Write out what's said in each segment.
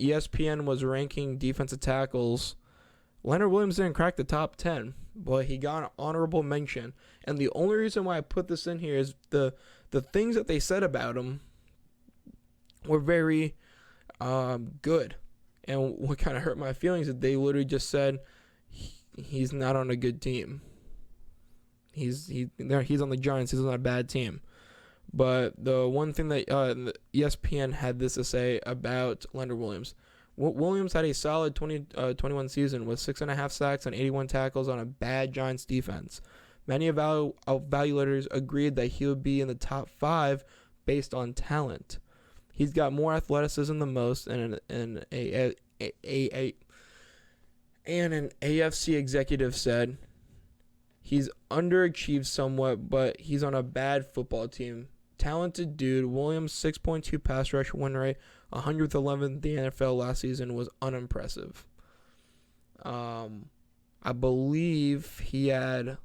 ESPN was ranking defensive tackles, Leonard Williams didn't crack the top 10, but he got an honorable mention. And the only reason why I put this in here is the things that they said about him were very good. And what kind of hurt my feelings is they literally just said he's not on a good team. He's on the Giants. He's on a bad team. But the one thing that ESPN had this to say about Leonard Williams. Williams had a solid 21 season with 6.5 sacks and 81 tackles on a bad Giants defense. Many evaluators agreed that he would be in the top 5 based on talent. He's got more athleticism than most, and an AFC executive said he's underachieved somewhat, but he's on a bad football team. Talented dude. Williams' 6.2 pass rush win rate, 111th in the NFL last season, was unimpressive. I believe he had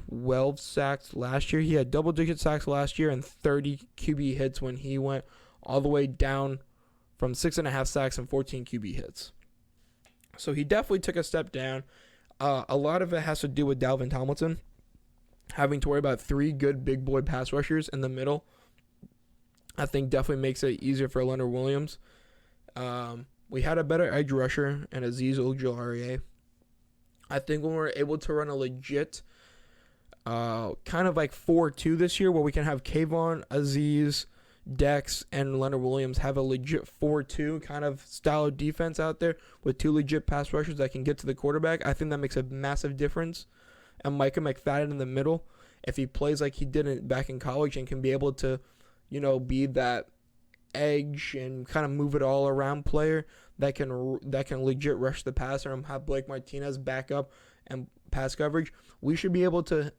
12 sacks last year. He had double-digit sacks last year and 30 QB hits when he went all the way down from 6.5 sacks and 14 QB hits. So he definitely took a step down. A lot of it has to do with Dalvin Tomlinson having to worry about 3 good big boy pass rushers in the middle. I think definitely makes it easier for Leonard Williams. We had a better edge rusher and Azeez Ojulari. I think when we're able to run a legit kind of like 4-2 this year, where we can have Kayvon, Azeez, Dex, and Leonard Williams have a legit 4-2 kind of style of defense out there with 2 legit pass rushers that can get to the quarterback, I think that makes a massive difference. And Micah McFadden in the middle, if he plays like he did back in college and can be able to, be that edge and kind of move it all around player that can legit rush the passer and have Blake Martinez back up and pass coverage, we should be able to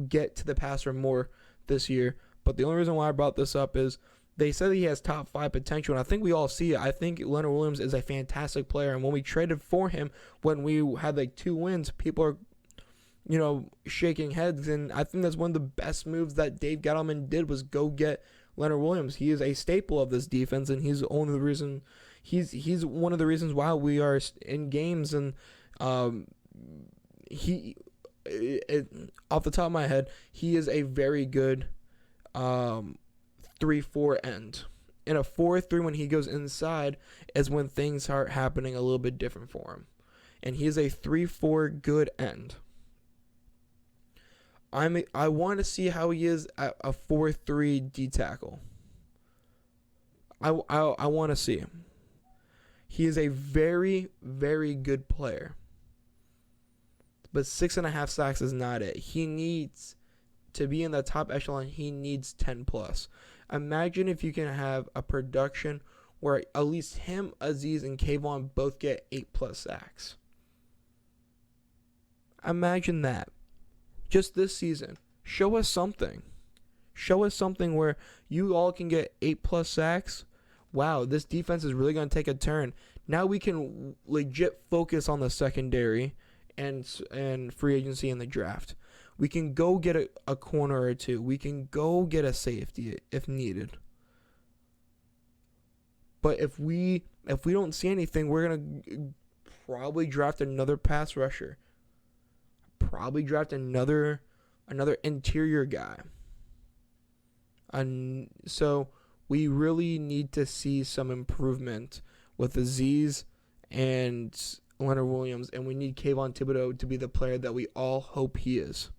get to the passer more this year. But the only reason why I brought this up is they said that he has top 5 potential, and I think we all see it. I think Leonard Williams is a fantastic player, and when we traded for him, when we had like 2 wins, people are shaking heads, and I think that's one of the best moves that Dave Gettleman did was go get Leonard Williams. He is a staple of this defense, and he's one of the reasons why we are in games. And off the top of my head, he is a very good 3-4 end. In a 4-3, when he goes inside, is when things start happening a little bit different for him. And he is a 3-4 good end. I want to see how he is at a 4-3 D tackle. I want to see him. He is a very, very good player. But 6.5 sacks is not it. He needs to be in the top echelon. He needs 10 plus. Imagine if you can have a production where at least him, Azeez, and Kayvon both get 8+ sacks. Imagine that. Just this season. Show us something. Show us something where you all can get 8+ sacks. Wow, this defense is really going to take a turn. Now we can legit focus on the secondary and free agency in the draft. We can go get a corner or 2. We can go get a safety if needed. But if we don't see anything, we're going to probably draft another pass rusher. Probably draft another interior guy. And so we really need to see some improvement with Azeez and Leonard Williams, and we need Kayvon Thibodeau to be the player that we all hope he is.